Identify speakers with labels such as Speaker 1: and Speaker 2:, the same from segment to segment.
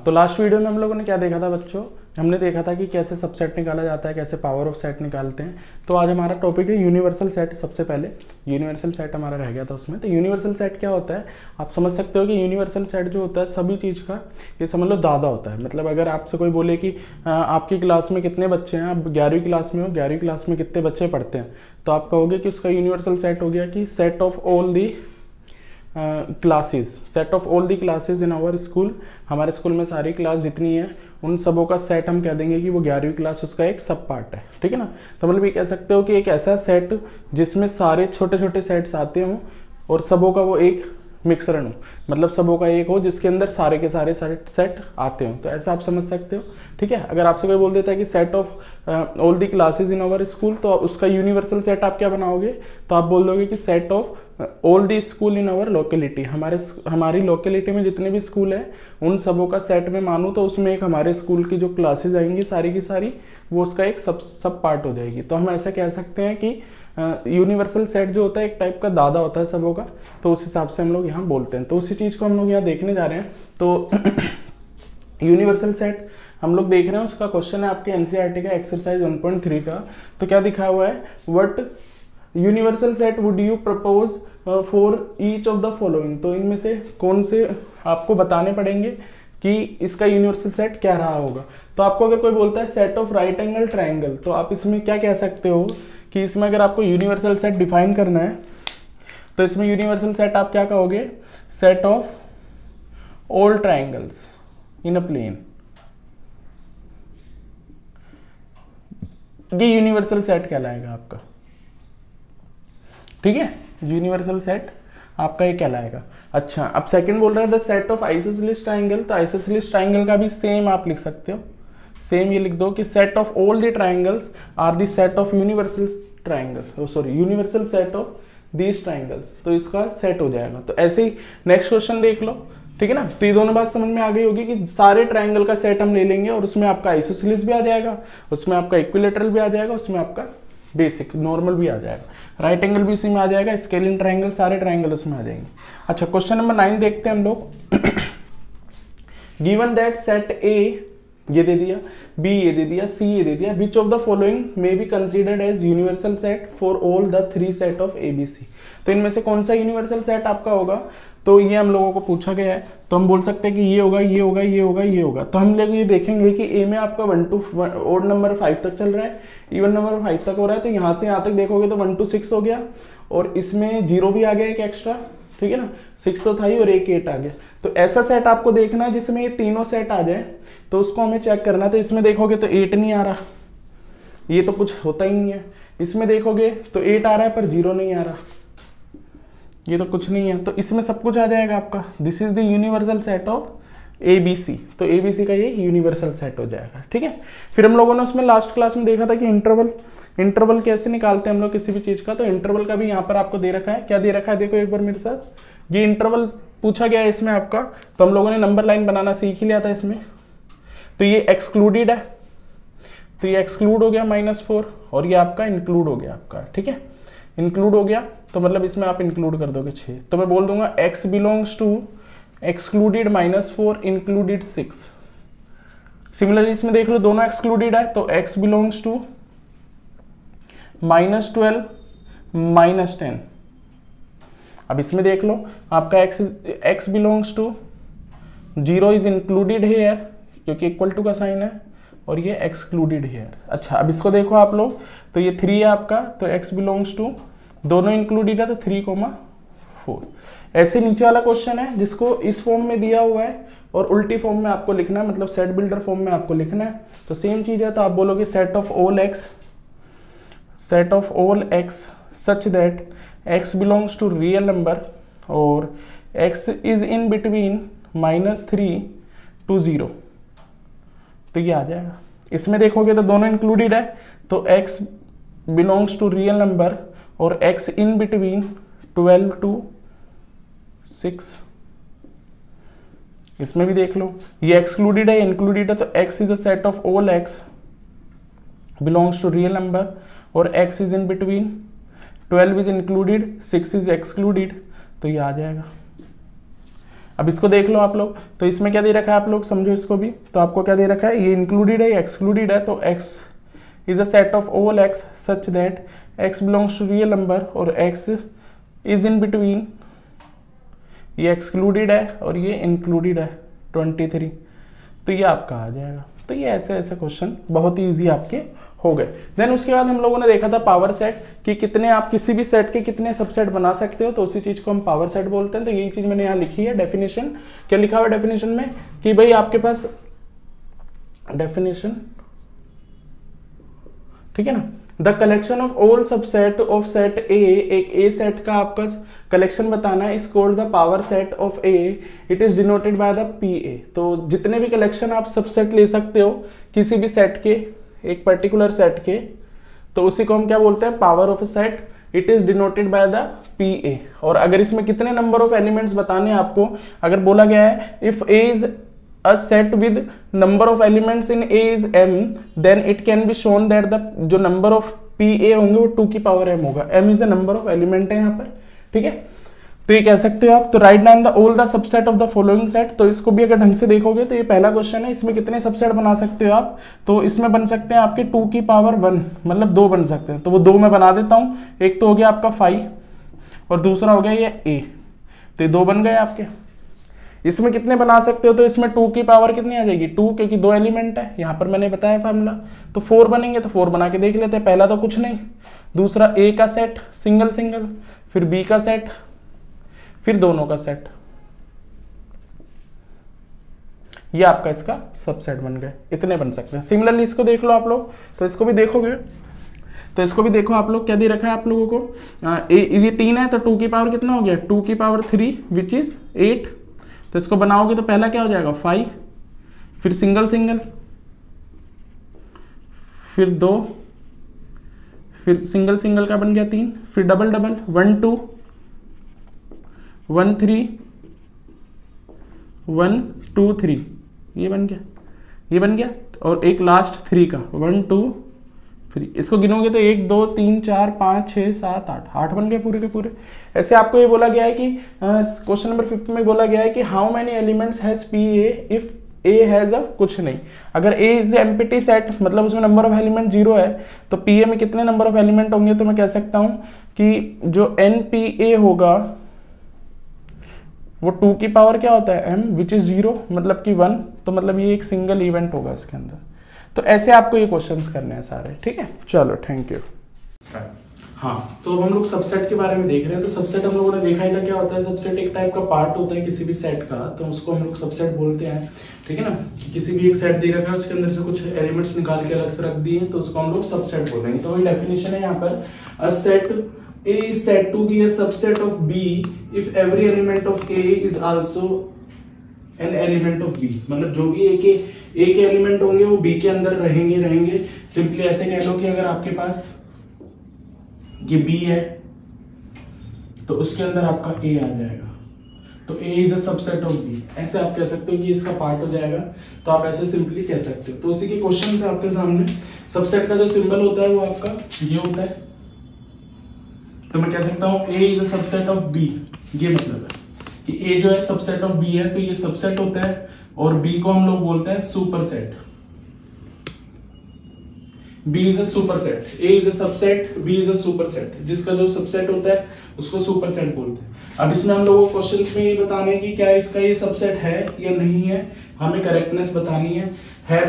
Speaker 1: तो last video में हम लोगों ने क्या देखा था बच्चों, हमने देखा था कि कैसे सबसेट निकाला जाता है, कैसे पावर ऑफ सेट निकालते हैं। तो आज हमारा टॉपिक है यूनिवर्सल सेट। सबसे पहले यूनिवर्सल सेट हमारा रह गया था उसमें। तो यूनिवर्सल सेट क्या होता है, आप समझ सकते हो कि यूनिवर्सल सेट जो होता है सभी चीज़ का, ये समझ लो दादा होता है। मतलब अगर आपसे कोई बोले कि आपकी क्लास में कितने बच्चे हैं, आप 11वीं क्लास में हो, 11वीं क्लास में कितने बच्चे पढ़ते हैं, तो आप कहोगे कि उसका यूनिवर्सल सेट हो गया कि set of all the classes, set of all the classes in our school. हमारे स्कूल में सारी क्लास जितनी है उन सबों का सेट हम कह देंगे कि वो 11वीं क्लास उसका एक सब पार्ट है, ठीक है ना। तो मतलब ये कह सकते हो कि एक ऐसा सेट जिसमें सारे छोटे छोटे सेट्स आते हों और सबों का वो एक मिक्सरण हो, मतलब सबों का एक हो जिसके अंदर सारे के सारे सेट आते हो। तो ऐसा आप समझ सकते हो, ठीक है। अगर आपसे कोई बोल देता है कि set of all the classes in our school, तो उसका यूनिवर्सल सेट आप क्या बनाओगे, तो आप बोल दोगे कि set of all the school in our locality. हमारी लोकेलिटी में जितने भी स्कूल है उन सबों का सेट में मानूँ तो उसमें एक हमारे स्कूल की जो क्लासेज आएंगी सारी की सारी वो उसका एक सब पार्ट हो जाएगी। तो हम ऐसा कह सकते हैं कि यूनिवर्सल सेट जो होता है एक टाइप का दादा होता है सबों का, तो उस हिसाब से हम लोग यहाँ बोलते हैं। तो उसी चीज़ को हम लोग यहाँ देखने जा रहे हैं। तो यूनिवर्सल सेट हम लोग देख रहे हैं, उसका क्वेश्चन है आपके एनसीईआरटी का एक्सरसाइज 1.3 का। तो क्या दिखा हुआ है, what universal set would you propose for each of the following. तो इनमें से कौन से आपको बताने पड़ेंगे कि इसका यूनिवर्सल सेट क्या रहा होगा। तो आपको अगर कोई बोलता है set of right angle triangle, तो आप इसमें क्या कह सकते हो कि इसमें अगर आपको यूनिवर्सल सेट डिफाइन करना है तो इसमें यूनिवर्सल सेट आप क्या कहोगे, set of all triangles in a plane. ये यूनिवर्सल सेट कहलाएगा आपका, ठीक है। यूनिवर्सल सेट आपका ये कहलाएगा। अच्छा, अब सेकंड बोल रहा है the set of isosceles triangle. तो आइसोसेलेस ट्राइंगल का भी सेम आप लिख सकते हो, सेम ये लिख दो कि set of all the triangles are the set of universal triangle, sorry universal set of these triangles. तो इसका सेट हो जाएगा। तो ऐसे ही नेक्स्ट क्वेश्चन देख लो, ठीक है ना। तो ये दोनों बात समझ में आ गई होगी कि सारे ट्राइंगल का सेट हम ले लेंगे और उसमें आपका आइसोसेलेस भी आ जाएगा, उसमें आपका इक्विलेटरल भी आ जाएगा, उसमें आपका बेसिक नॉर्मल भी आ जाएगा, राइट एंगल भी उसी में आ जाएगा, स्केलिन ट्राइंगल, सारे ट्राइंगल उसमें आ जाएंगे। अच्छा, क्वेश्चन नंबर 9 देखते हैं हम लोग। गिवन दैट सेट ए ये दे दिया, बी ये दे दिया, सी ये दे दिया, which of the following may be considered as universal set for all the 3 set of A B C. तो इनमें से कौन सा यूनिवर्सल सेट आपका होगा, तो ये हम लोगों को पूछा गया है। तो हम बोल सकते हैं कि ये होगा, ये होगा, ये होगा, ये होगा। तो हम लोग ये देखेंगे कि ए में आपका 1 to ओड नंबर 5 तक चल रहा है, इवन नंबर 5 तक हो रहा है। तो यहाँ से यहाँ तक देखोगे तो 1 to 6 हो गया और इसमें 0 भी आ गया एक एक्स्ट्रा, ठीक है ना। 6 तो था ही और एक 8 आ गया। तो ऐसा सेट आपको देखना है जिसमें ये तीनों सेट आ जाए, तो उसको हमें चेक करना है। तो इसमें देखोगे तो 8 नहीं आ रहा, ये तो कुछ होता ही नहीं है। इसमें देखोगे तो 8 आ रहा है पर 0 नहीं आ रहा, ये तो कुछ नहीं है। तो इसमें सब कुछ आ जाएगा आपका। This is the universal set of ABC। तो ABC का ये यूनिवर्सल सेट हो जाएगा, ठीक है। फिर हम लोगों ने उसमें लास्ट क्लास में देखा था कि इंटरवल कैसे निकालते हैं हम लोग किसी भी चीज का। तो इंटरवल का भी यहाँ पर आपको दे रखा है। क्या दे रखा है, देखो एक बार मेरे साथ। ये इंटरवल पूछा गया है इसमें आपका, तो हम लोगों ने नंबर लाइन बनाना सीख ही लिया था इसमें। तो ये एक्सक्लूडेड है, तो ये एक्सक्लूड हो गया -4 और ये आपका इंक्लूड हो गया आपका, ठीक है। इंक्लूड हो गया तो मतलब इसमें आप इंक्लूड कर दोगे 6। तो मैं बोल दूंगा x belongs to excluded -4 included 6। Similarly इसमें देख लो दोनों एक्सक्लूडेड है, तो x बिलोंग्स टू -12 -10। अब इसमें देख लो आपका x belongs to 0 is included here क्योंकि इक्वल टू का साइन है और ये एक्सक्लूडेड हेयर। अच्छा, अब इसको देखो आप लोग, तो ये 3 है आपका, तो x बिलोंग्स टू दोनों इंक्लूडेड है तो 3,4। ऐसे नीचे वाला क्वेश्चन है जिसको इस फॉर्म में दिया हुआ है और उल्टी फॉर्म में आपको लिखना है, मतलब सेट बिल्डर फॉर्म में आपको लिखना है। तो सेम चीज है, तो आप बोलोगे set of all x such that x belongs to real number और x is in between -3 to 0। तो ये आ जाएगा। इसमें देखोगे तो दोनों इंक्लूडेड है, तो x belongs to real number और x इन बिटवीन 12 to 6। इसमें भी देख लो ये एक्सक्लूडेड है, इंक्लूडेड है, तो x is a set of all x belongs to real number और x is in between 12 is included, 6 is excluded. तो ये आ जाएगा। अब इसको देख लो आप लोग, तो इसमें क्या दे रखा है आप लोग समझो इसको भी, तो आपको क्या दे रखा है, ये इंक्लूडेड है, एक्सक्लूडेड है, तो x is a set of all x such that x belongs to real number और x इज इन बिटवीन, ये एक्सक्लूडेड है और ये इंक्लूडेड है 23, तो ये आपका आ जाएगा। तो ये ऐसे ऐसे क्वेश्चन बहुत ही ईजी आपके हो गए। देन उसके बाद हम लोगों ने देखा था पावर सेट, कि कितने आप किसी भी सेट के कितने सबसेट बना सकते हो, तो उसी चीज को हम पावर सेट बोलते हैं। तो यही चीज मैंने यहाँ लिखी है डेफिनेशन, क्या लिखा हुआ डेफिनेशन में, कि भाई आपके पास डेफिनेशन, ठीक है ना, the collection of all subset of set ए, एक ए सेट का आपका कलेक्शन बताना है, is called the power set of A, it is denoted by the P A. तो जितने भी कलेक्शन आप सबसेट ले सकते हो किसी भी सेट के, एक पर्टिकुलर सेट के, तो उसी को हम क्या बोलते हैं, power of set, it is denoted by the P A. और अगर इसमें कितने नंबर ऑफ एलिमेंट्स बताने हैं आपको, अगर बोला गया है if A is a set with number of elements in A is m, then it can be shown that the जो number of PA होंगे वो 2 की पावर m होगा। m is a number of element है यहाँ पर, ठीक है। तो ये कह सकते हो आप, तो write down the all the subset of the following set. तो इसको भी अगर ढंग से देखोगे तो ये पहला क्वेश्चन है, इसमें कितने सबसेट बना सकते हो आप, तो इसमें बन सकते हैं आपके 2 की पावर 1, मतलब 2 बन सकते हैं। तो वो 2 मैं बना देता हूँ, एक तो हो गया आपका 5 और दूसरा हो गया ये a, तो ये 2 बन गए आपके। इसमें कितने बना सकते हो, तो इसमें 2 की पावर कितनी आ जाएगी 2, क्योंकि 2 एलिमेंट है, यहाँ पर मैंने बताया फार्मूला। तो 4 बनेंगे, तो 4 बना के देख लेते हैं। पहला तो कुछ नहीं, दूसरा ए का सेट सिंगल सिंगल, फिर बी का सेट, फिर दोनों का सेट, ये आपका इसका सबसेट बन गए। इतने बन सकते हैं। सिमिलरली इसको देख लो आप लोग, तो इसको भी देखोगे, तो इसको भी देखो आप लोग, क्या दे रखा है आप लोगों को, ये 3 है, तो 2 की पावर कितना हो गया 2 की पावर 3 विच इज 8। तो इसको बनाओगे तो पहला क्या हो जाएगा 5, फिर सिंगल सिंगल, फिर 2, फिर सिंगल सिंगल का बन गया 3, फिर डबल डबल 1 2 1 3 1 2 3, ये बन गया, ये बन गया। और एक लास्ट 3 का 1 2 3, इसको गिनोगे तो 1 2 3 4 5 6 7 8 बन गए पूरे के पूरे। ऐसे आपको ये बोला गया है कि क्वेश्चन नंबर 5 में बोला गया है कि how many elements has P A if A has a कुछ नहीं। अगर ए इज एम्प्टी सेट, मतलब उसमें नंबर ऑफ एलिमेंट 0 है, तो पी ए में कितने नंबर ऑफ एलिमेंट होंगे, तो मैं कह सकता हूं कि जो एन पी ए होगा वो 2 की पावर क्या होता है m, विच इज 0, मतलब कि 1, तो मतलब ये एक सिंगल इवेंट होगा इसके अंदर। तो ऐसे आपको ये क्वेश्चंस करने हैं सारे, ठीक है। चलो थैंक यू। हाँ, तो अब हम लोग सबसेट के बारे में देख रहे हैं। तो सबसेट हम लोगों ने देखा ही था क्या होता है। सबसेट एक टाइप का पार्ट होता है किसी भी सेट का, तो उसको हम लोग सबसेट बोलते हैं, ठीक है ना। कि किसी भी एक सेट दे रखा है, उसके अंदर से कुछ एलिमेंट्स निकाल के अलग से रख दिए, तो उसको हम लोग सबसेट बोल रहे हैं। तो वही डेफिनेशन है यहाँ पर, a set A is said to be a subset of B if every element of A is also an element of B। मतलब जो भी A के एलिमेंट होंगे वो B के अंदर रहेंगे। सिंपली ऐसे कह लो कि अगर आपके पास ये B है तो उसके अंदर आपका A आ जाएगा, तो A is a subset of B। ऐसे आप कह सकते हो कि इसका पार्ट हो जाएगा, तो आप ऐसे सिंपली कह सकते हो। तो उसी के क्वेश्चन है आपके सामने। सबसेट का जो सिंबल होता है वो आपका ये होता है, तो मैं कह सकता हूं A is a subset of B। ये मतलब है कि A जो है सबसेट ऑफ B है, तो ये सबसेट होता है, और B को हम लोग बोलते हैं superset. B is a superset, A is a subset, B is a superset. जिसका जो सबसेट होता है उसको सुपरसेट बोलते हैं। अब इसमें हम लोगों को क्वेश्चंस में ये बताने की क्या इसका ये सबसेट है या नहीं है, हमें करेक्टनेस बतानी है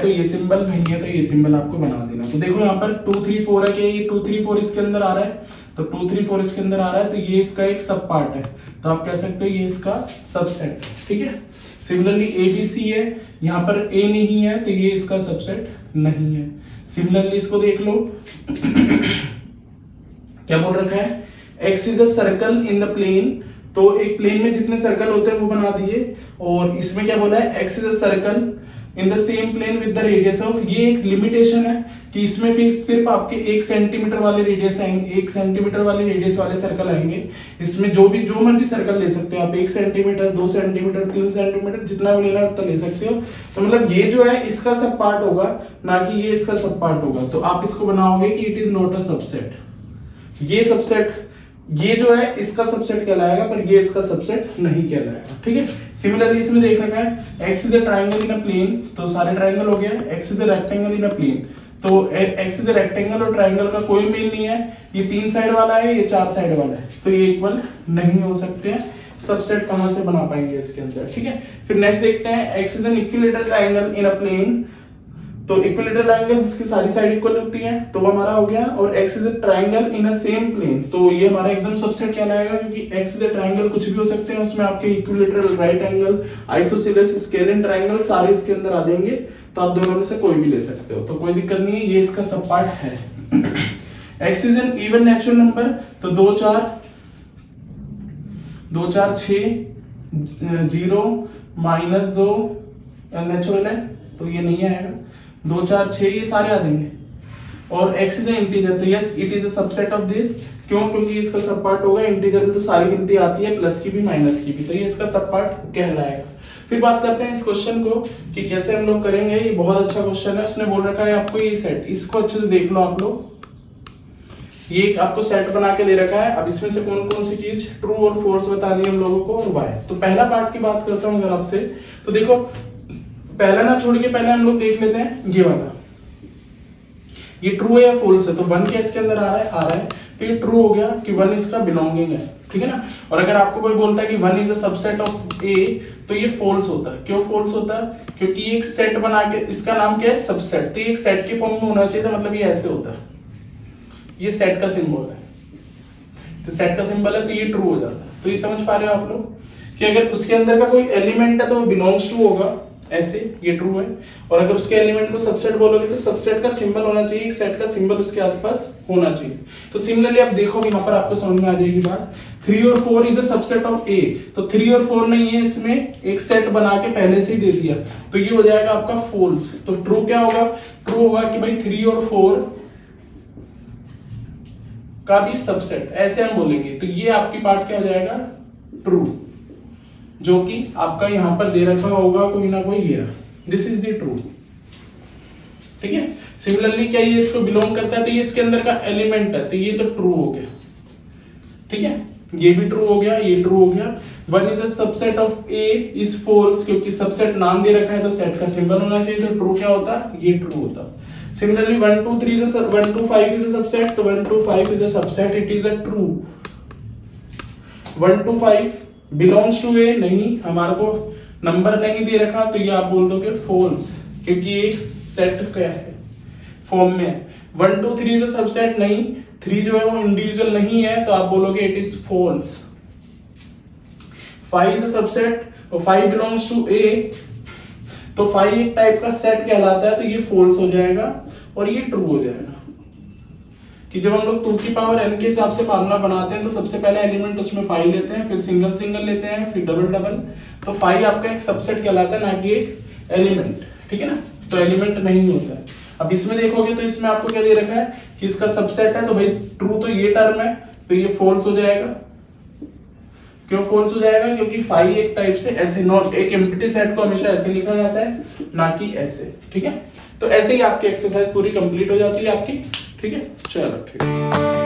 Speaker 1: तो ये सिंबल, नहीं है तो ये सिंबल आपको बना देना। तो देखो यहाँ पर 2 3 4 है, कि ये 2 3 4 इसके अंदर आ रहा है, तो 2 3 4 इसके अंदर आ रहा है, तो ये इसका एक सब पार्ट है, तो आप कह सकते हो ये इसका सबसेट है, ठीक है। सिमिलरली ABC है, यहाँ पर A नहीं है, तो ये इसका सबसेट नहीं है। सिमिलरली इसको देख लो क्या बोल रखा है, X is a circle in the plane. तो एक प्लेन में जितने सर्कल होते हैं वो बना दिए, और इसमें क्या बोला है, X is a circle in the same plane with the radius of. ये एक लिमिटेशन है कि इसमें फिर सिर्फ आपके 1 सेंटीमीटर वाले रेडियस आएंगे, 1 सेंटीमीटर वाले रेडियस वाले सर्कल आएंगे। इसमें जो मर्जी सर्कल ले सकते हो आप, 1 सेंटीमीटर 2 सेंटीमीटर 3 सेंटीमीटर, जितना भी लेना उतना ले सकते हो। तो मतलब ये जो है इसका सब पार्ट होगा, ना कि ये इसका सब पार्ट होगा। तो आप इसको बनाओगे कि it is not a subset. ये सबसेट ये जो है इसका सबसेट कहलाएगा, पर ये इसका सबसेट नहीं कहलाएगा। ठीक है, सिमिलरली इसमें देख रखा है X is a triangle in a plane, तो सारे ट्राइंगल हो गए। X is a rectangle in a plane, तो एक्स इज अ रेक्टेंगल और ट्राइंगल का कोई मेल नहीं है। ये 3 साइड वाला है, ये 4 साइड वाला है, तो ये इक्वल नहीं हो सकते हैं। सबसेट कहां से बना पाएंगे इसके अंदर। ठीक है, फिर नेक्स्ट देखते हैं X is an equilateral triangle in a plane, तो इक्विलेटरल ट्राइंगल जिसकी सारी साइड इक्वल होती है, तो वो हमारा हो गया। और X is a triangle in a same plane, तो ये हमारा एकदम सबसेट कहलाएगा, क्योंकि एक्स इज अ ट्राइंगल कुछ भी हो सकते हैं, उसमें आपके equilateral, right angle, isosceles, scalene triangle सारे इसके अंदर आ जाएंगे, तो आप दोनों में से कोई भी ले सकते हो, तो कोई दिक्कत नहीं है, ये इसका सब पार्ट है। X is N even natural number, तो 2 4 6 0 -2 नेचुरल है, तो ये नहीं आएगा। 2 4 6 ये सारे आ जाएंगे। और x इज इंटीजर, तो yes it is a subset of this, क्यों? क्योंकि इसका सब पार्ट होगा इंटीजर में, तो सारी गिनती आती है, प्लस की भी माइनस की भी, तो ये इसका सब पार्ट कहलाएगा। फिर बात करते हैं इस क्वेश्चन को कि कैसे हम लोग करेंगे। ये बहुत अच्छा क्वेश्चन है, उसने बोल रखा है आपको ये सेट, इसको अच्छे से देख लो आप लोग। ये आपको सेट बना के दे रखा है, अब इसमें से कौन कौन सी चीज ट्रू और फोर्स बतानी है हम लोगों को, और वाई। तो पहला पार्ट की बात करता हूं अगर आपसे, तो देखो पहला ना छोड़ के पहले हम लोग देख लेते हैं ये वाला, ये ट्रू है या फॉल्स है। तो 1 क्या इसके अंदर आ रहा है, तो ये ट्रू हो गया कि 1 इसका बिलोंगिंग है। ठीक है ना, और अगर आपको कोई बोलता है कि 1 इज अ सबसेट ऑफ ए, तो ये फॉल्स होता है। क्यों फॉल्स होता है? क्योंकि एक सेट बना के, इसका नाम क्या है, सबसेट, तो ये एक सेट के फॉर्म में होना चाहिए था, मतलब ये ऐसे होता है, ये सेट का सिंबल है, तो सेट का सिंबल है, तो ये ट्रू हो जाता है। तो ये समझ पा रहे हो आप लोग कि अगर उसके अंदर का कोई एलिमेंट है तो वो बिलोंग्स टू होगा, ऐसे ये ट्रू है। और अगर उसके एलिमेंट को सबसेट बोलोगे तो सबसेट का सिंबल होना चाहिए, एक सेट का सिंबल उसके आसपास होना चाहिए। तो सिमिलरली आप देखो यहाँ पर आपको समझ में आ जाएगी बात। 3 और 4 इज अ सबसेट ऑफ ए, तो 3 और 4 नहीं है, इसमें एक सेट बना के पहले से ही दे दिया, तो ये हो जाएगा आपका फॉल्स। तो ट्रू क्या होगा? ट्रू होगा कि भाई 3 और 4 का भी सबसेट, ऐसे हम बोलेंगे, तो ये आपकी पार्ट क्या हो जाएगा, ट्रू, जो कि आपका यहां पर दे रखा होगा कोई ना कोई ये, दिस इज द ट्रू। ठीक है, सिमिलरली क्या ये इसको बिलोंग करता है, तो ये इसके अंदर का एलिमेंट है, तो ये तो ट्रू हो गया। ठीक है, ये भी ट्रू हो गया, ये ट्रू हो गया। 1 is a subset of A is false, क्योंकि सबसेट नाम दे रखा है तो सेट का सिंबल होना चाहिए, तो ट्रू क्या होता, ये ट्रू होता। Similarly 1 2 3 is a 1 2 5 is a subset, तो 1 2 5 is a subset, it is a true। 1 2 5 belongs to a, नहीं, हमारे को नंबर नहीं दे रखा, तो ये आप बोल दोगे false, क्योंकि एक सेट क्या है, फॉर्म में है। 1 2 3 is a subset, नहीं, 3 जो है वो इंडिविजुअल नहीं है, तो आप बोलोगे it is false। 5 is a subset, और 5 belongs to a, तो 5 एक टाइप का सेट कहलाता है, तो ये फॉल्स हो जाएगा और ये ट्रू हो जाएगा। कि जब हम लोग 2 की पावर n के हिसाब से फार्मूला बनाते हैं, तो सबसे पहले एलिमेंट उसमें 5 लेते हैं, फिर सिंगल सिंगल लेते हैं, फिर डबल डबल, तो 5 आपका एक सबसेट कहलाता है, ना कि एक एलिमेंट। ठीक है ना, तो एलिमेंट नहीं होता है। अब इसमें देखोगे तो इसमें आपको क्या दे रखा है कि इसका सबसेट है, तो भाई ट्रू तो ये टर्म है, तो ये फॉल्स हो जाएगा। क्यों फॉल्स हो जाएगा? क्योंकि 5 एक टाइप से ऐसे, नॉट एक एम्प्टी सेट को हमेशा ऐसे लिखा जाता है, ना कि ऐसे। ठीक है, तो ऐसे ही आपकी एक्सरसाइज पूरी कंप्लीट हो जाती है आपकी। ठीक है, चलो ठीक है।